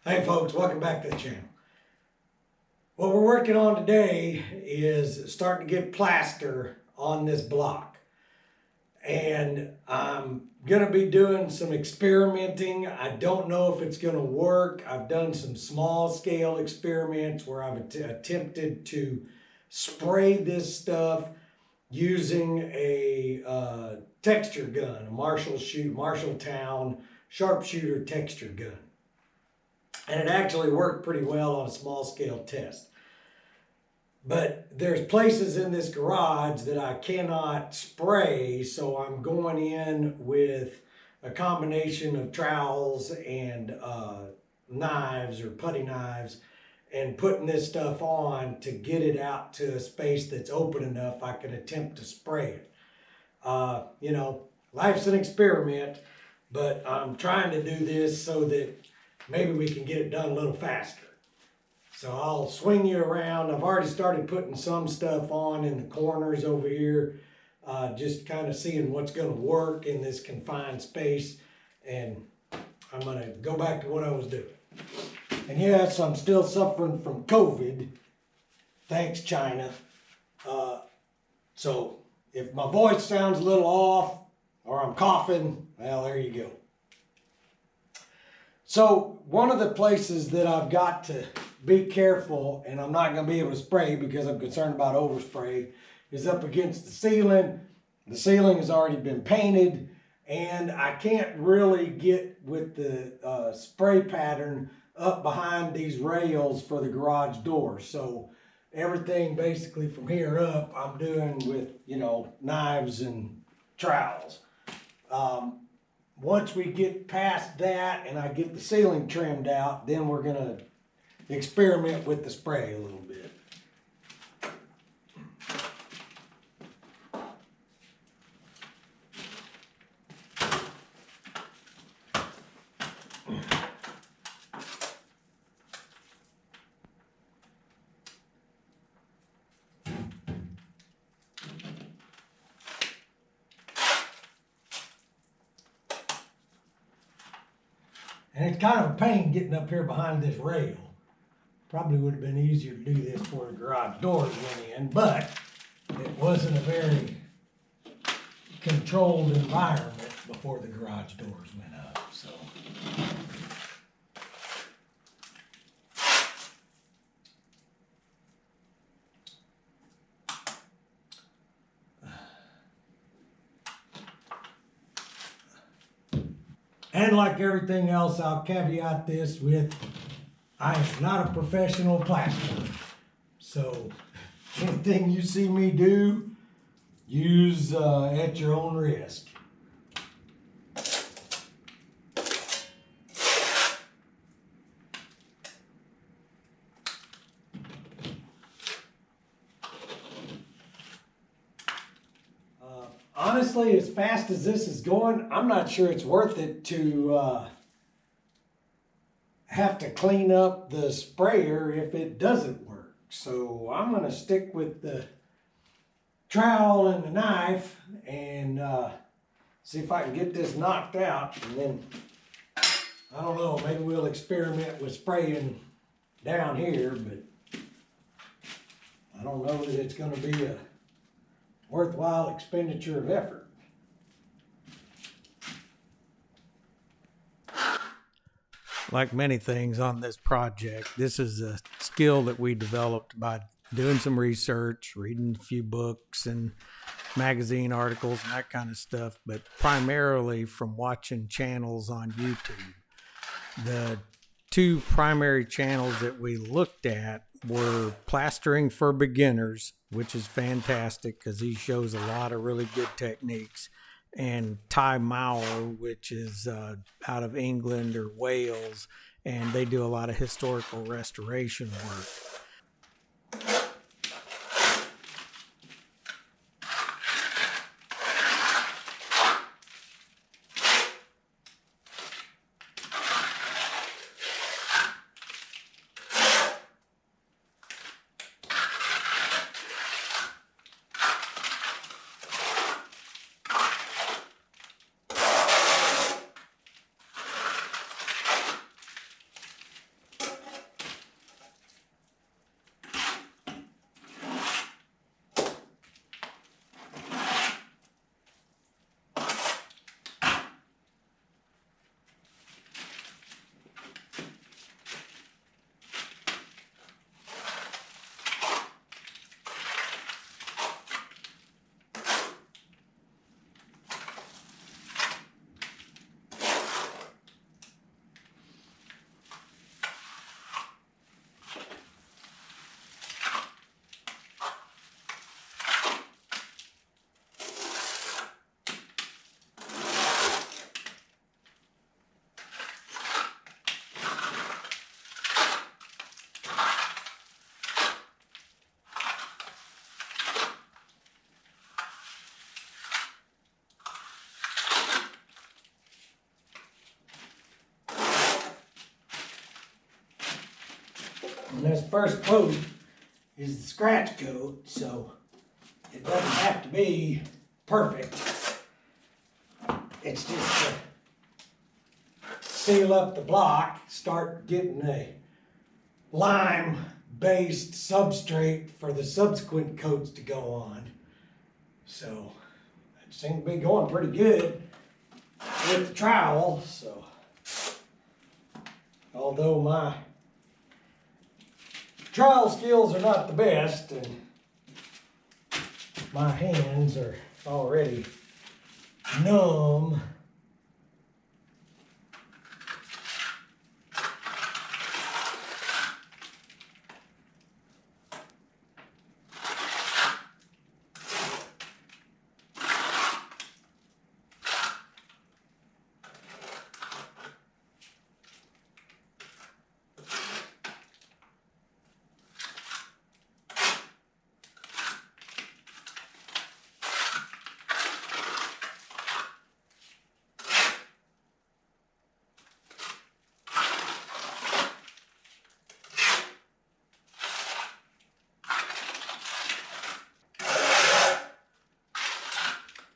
Hey folks, welcome back to the channel. What we're working on today is starting to get plaster on this block. And I'm going to be doing some experimenting. I don't know if it's going to work. I've done some small scale experiments where I've attempted to spray this stuff using a texture gun, a Marshalltown sharpshooter texture gun. And it actually worked pretty well on a small scale test. But there's places in this garage that I cannot spray, so I'm going in with a combination of trowels and knives or putty knives and putting this stuff on to get it out to a space that's open enough I can attempt to spray it. You know, life's an experiment, but I'm trying to do this so that maybe we can get it done a little faster. So I'll swing you around. I've already started putting some stuff on in the corners over here, just kind of seeing what's going to work in this confined space. And I'm going to go back to what I was doing. And yes, I'm still suffering from COVID. Thanks, China. So if my voice sounds a little off or I'm coughing, well, there you go. So one of the places that I've got to be careful, and I'm not going to be able to spray because I'm concerned about overspray, is up against the ceiling. The ceiling has already been painted, and I can't really get with the spray pattern up behind these rails for the garage door. So everything basically from here up I'm doing with, you know, knives and trowels. Once we get past that and I get the ceiling trimmed out, then we're going to experiment with the spray a little bit. And it's kind of a pain getting up here behind this rail. Probably would have been easier to do this before the garage doors went in, but it wasn't a very controlled environment before the garage doors went up. So and like everything else, I'll caveat this with, I am not a professional plasterer. So anything you see me do, use at your own risk. Honestly, as fast as this is going, I'm not sure it's worth it to have to clean up the sprayer if it doesn't work. So I'm going to stick with the trowel and the knife and see if I can get this knocked out. And then, I don't know, maybe we'll experiment with spraying down here, but I don't know that it's going to be a worthwhile expenditure of effort. Like many things on this project, this is a skill that we developed by doing some research, reading a few books and magazine articles and that kind of stuff, but primarily from watching channels on YouTube. The two primary channels that we looked at were Plastering for Beginners, which is fantastic because he shows a lot of really good techniques, and Ty Maurer, which is out of England or Wales, and they do a lot of historical restoration work. And this first coat is the scratch coat, so it doesn't have to be perfect. It's just to seal up the block, start getting a lime-based substrate for the subsequent coats to go on. So it seems to be going pretty good with the trowel. So although my trowel skills are not the best and my hands are already numb,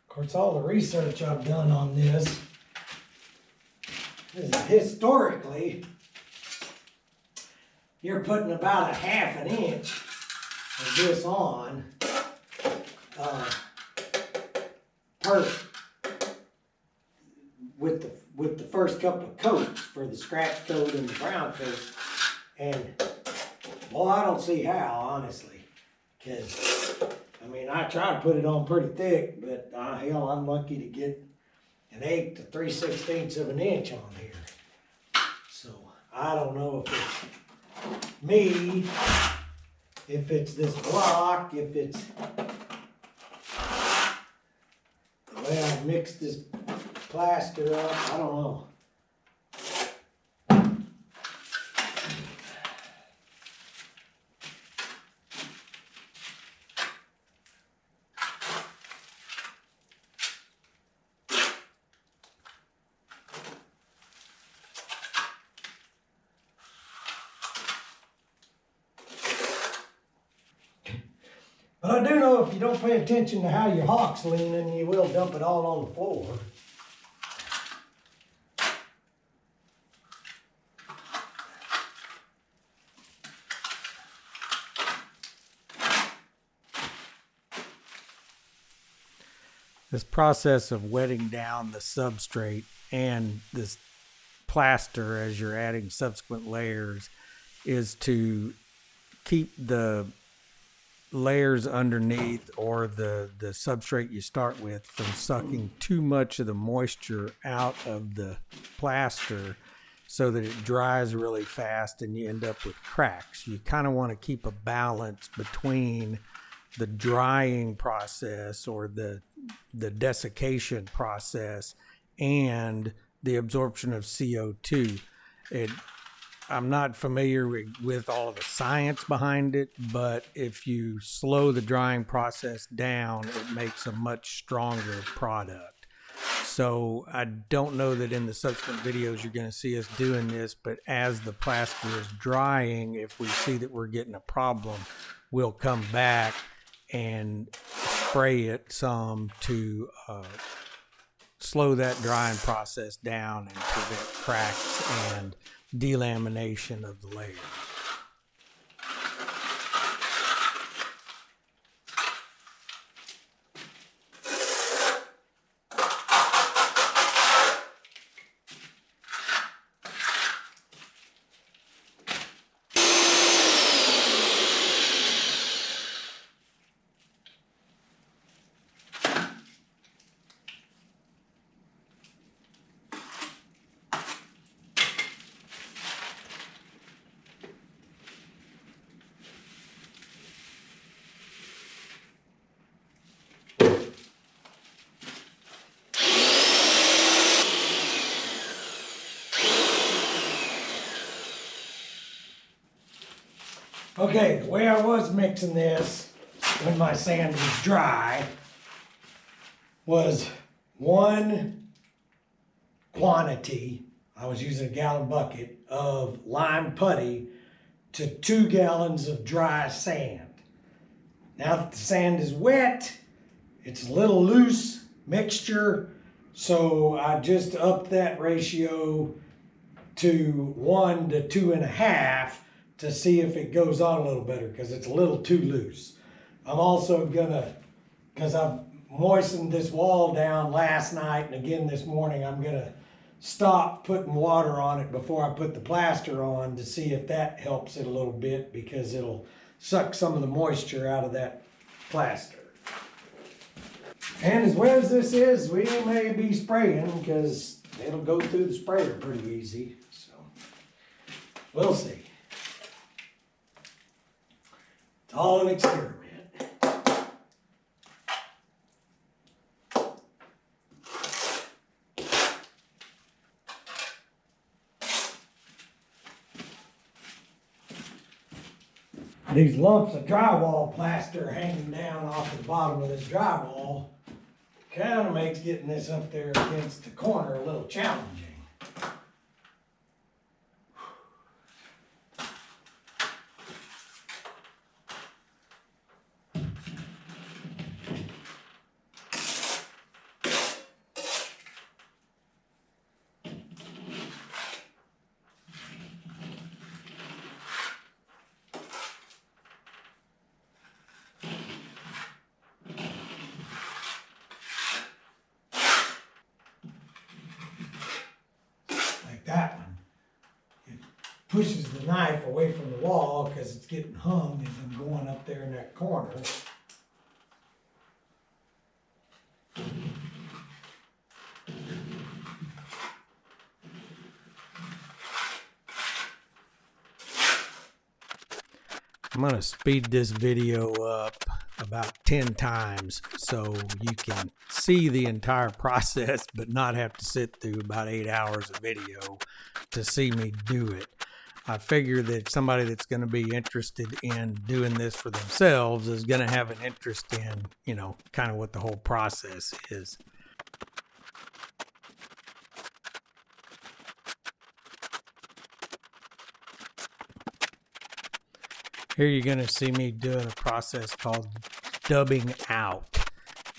of course, all the research I've done on this is historically, you're putting about a ½ an inch of this on with the first couple of coats for the scratch coat and the brown coat. And well, I don't see how, honestly, because I mean, I try to put it on pretty thick, but hell, I'm lucky to get an 1/8 to 3/16 of an inch on here. So I don't know if it's me, if it's this block, if it's the way I mixed this plaster up. I don't know. But I do know if you don't pay attention to how your hock's leaning, you will dump it all on the floor. This process of wetting down the substrate and this plaster as you're adding subsequent layers is to keep the layers underneath or the substrate you start with from sucking too much of the moisture out of the plaster so that it dries really fast and you end up with cracks. You kind of want to keep a balance between the drying process or the desiccation process and the absorption of CO2. I'm not familiar with all of the science behind it, but if you slow the drying process down, it makes a much stronger product. So I don't know that in the subsequent videos you're going to see us doing this, but as the plaster is drying, if we see that we're getting a problem, we'll come back and spray it some to slow that drying process down and prevent cracks and delamination of the layers. Okay, the way I was mixing this when my sand was dry was one quantity, I was using a gallon bucket of lime putty to 2 gallons of dry sand. Now that the sand is wet, it's a little loose mixture, so I just upped that ratio to 1 to 2.5 to see if it goes on a little better, because it's a little too loose. I'm also gonna, because I've moistened this wall down last night and again this morning, I'm gonna stop putting water on it before I put the plaster on to see if that helps it a little bit, because it'll suck some of the moisture out of that plaster. And as wet as this is, we may be spraying, because it'll go through the sprayer pretty easy, so we'll see. It's all an experiment. These lumps of drywall plaster hanging down off the bottom of this drywall kind of makes getting this up there against the corner a little challenging. That one, it pushes the knife away from the wall because it's getting hung as I'm going up there in that corner. I'm going to speed this video up about 10 times so you can see the entire process but not have to sit through about 8 hours of video to see me do it. I figure that somebody that's going to be interested in doing this for themselves is going to have an interest in, you know, kind of what the whole process is. Here you're going to see me doing a process called dubbing out.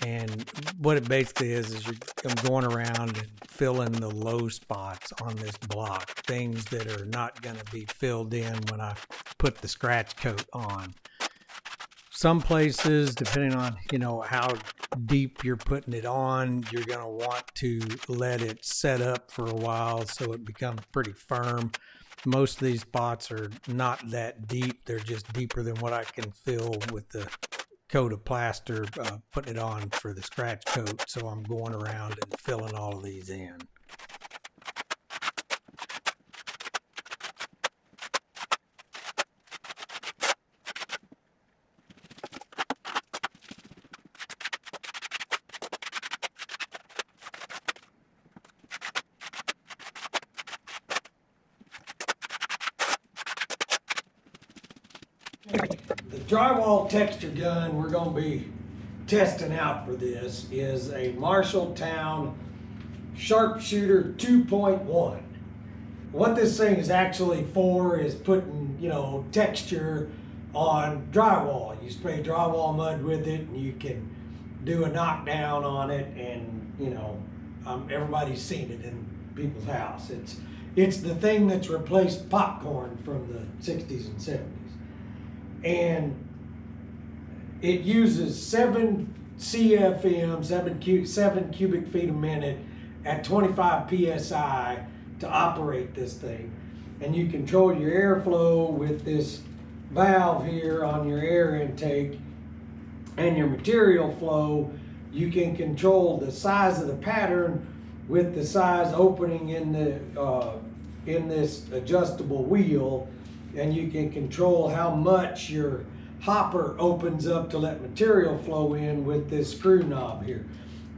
And what it basically is I'm going around and filling the low spots on this block, things that are not going to be filled in when I put the scratch coat on. Some places, depending on, you know, how deep you're putting it on, you're going to want to let it set up for a while so it becomes pretty firm. Most of these spots are not that deep. They're just deeper than what I can fill with the coat of plaster, putting it on for the scratch coat. So I'm going around and filling all of these in. The drywall texture gun we're going to be testing out for this is a Marshalltown Sharpshooter 2.1. What this thing is actually for is putting, you know, texture on drywall. You spray drywall mud with it and you can do a knockdown on it, and, you know, everybody's seen it in people's house. It's the thing that's replaced popcorn from the 60s and 70s. And it uses 7 CFM, 7 cubic feet a minute at 25 PSI to operate this thing. And you control your airflow with this valve here on your air intake, and your material flow, you can control the size of the pattern with the size opening in this adjustable wheel, and you can control how much your hopper opens up to let material flow in with this screw knob here.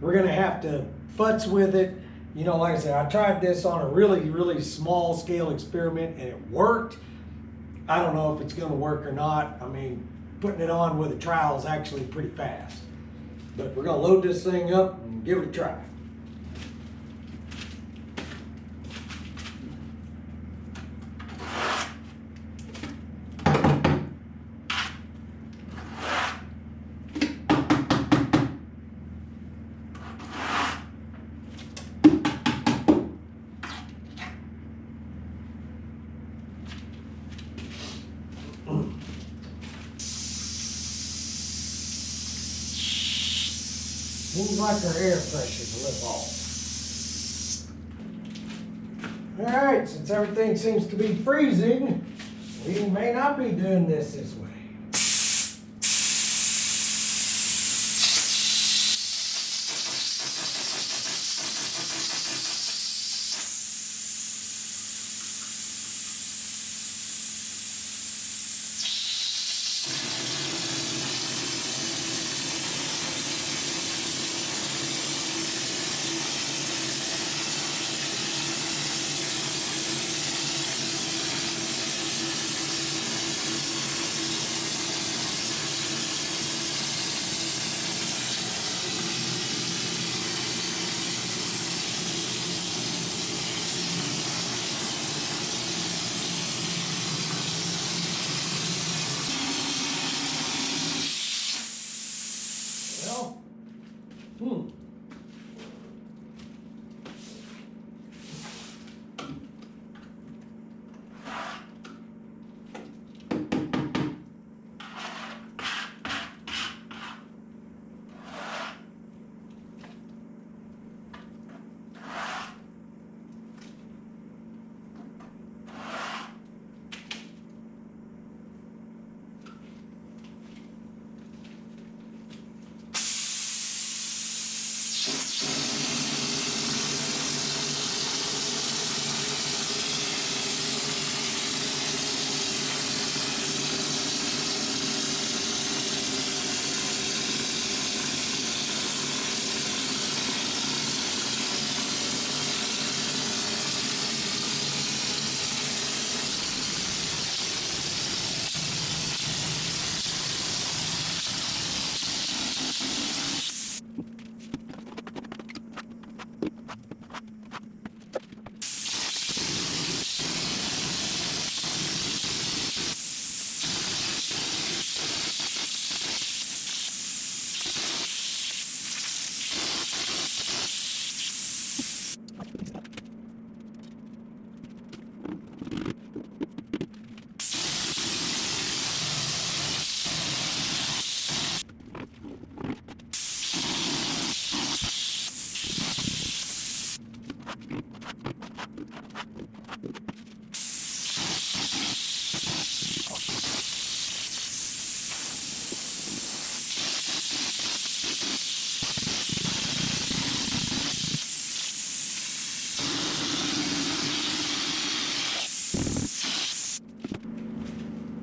We're gonna have to futz with it. You know, like I said, I tried this on a really small scale experiment and it worked. I don't know if it's gonna work or not. I mean, putting it on with a trowel is actually pretty fast. But we're gonna load this thing up and give it a try. Seems like our air pressure's a little off. Alright, since everything seems to be freezing, we may not be doing this way. Well,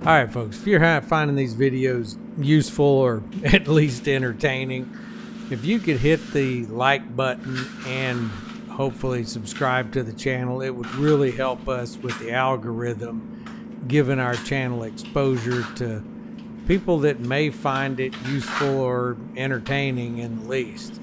alright folks, if you're finding these videos useful or at least entertaining, if you could hit the like button and hopefully subscribe to the channel, it would really help us with the algorithm, giving our channel exposure to people that may find it useful or entertaining in the least.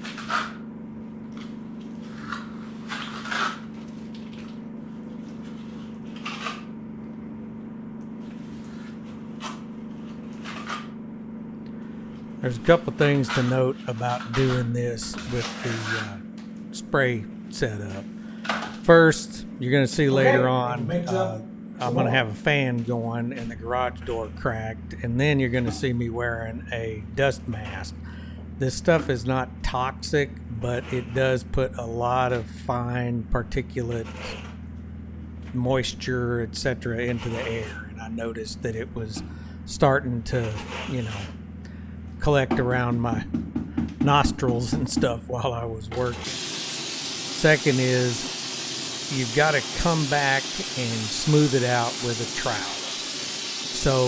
There's a couple things to note about doing this with the spray setup. First, you're going to see later on, I'm going to have a fan going and the garage door cracked, and then you're going to see me wearing a dust mask. This stuff is not toxic, but it does put a lot of fine particulate, moisture, etc. into the air, and I noticed that it was starting to, collect around my nostrils and stuff while I was working. Second is you've got to come back and smooth it out with a trowel. So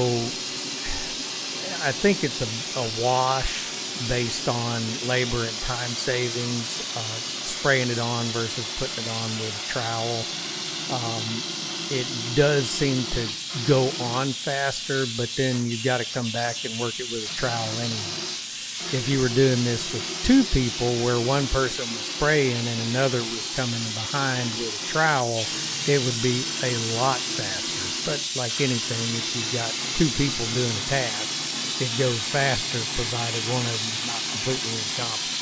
I think it's a wash based on labor and time savings, spraying it on versus putting it on with a trowel. It does seem to go on faster, but then you've got to come back and work it with a trowel anyway. If you were doing this with two people where one person was spraying and another was coming behind with a trowel, it would be a lot faster. But like anything, if you've got two people doing a task, it goes faster provided one of them is not completely incompetent.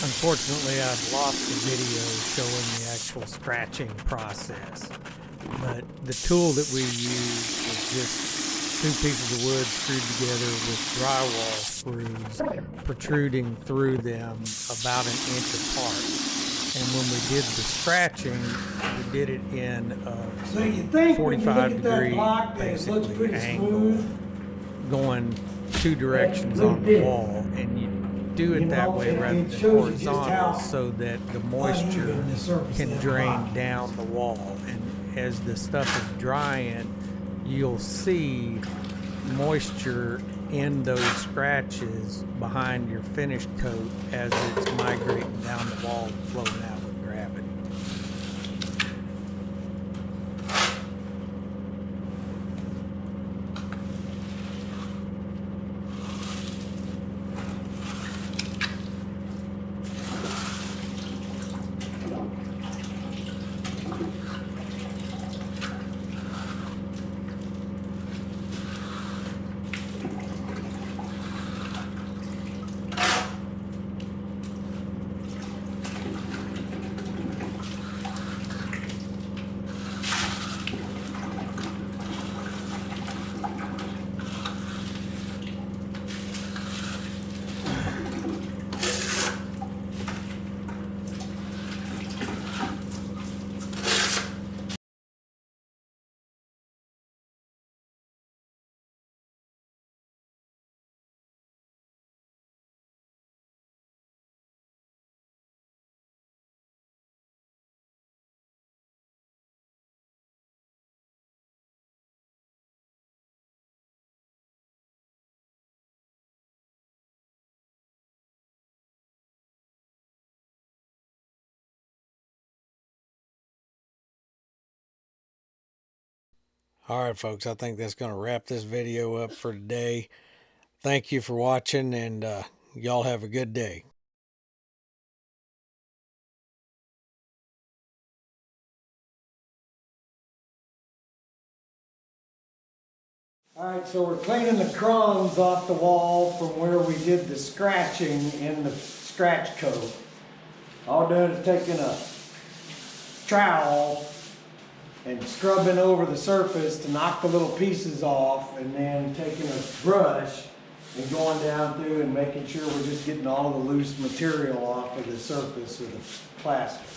Unfortunately, I've lost the video showing the actual scratching process, but the tool that we used was just 2 pieces of wood screwed together with drywall screws protruding through them about 1 inch apart. And when we did the scratching, we did it in So you think 45-degree block, it looks basically pretty angle, smooth, going 2 directions on the wall, and you do it that way rather than horizontal so that the moisture can drain down the wall. And as the stuff is drying, you'll see moisture in those scratches behind your finished coat as it's migrating down the wall and flowing out with gravity. All right, folks, I think that's going to wrap this video up for today. Thank you for watching, and y'all have a good day. Alright, so we're cleaning the crumbs off the wall from where we did the scratching in the scratch coat. All done is taking a trowel and scrubbing over the surface to knock the little pieces off, and then taking a brush and going down through and making sure we're just getting all of the loose material off of the surface of the plaster.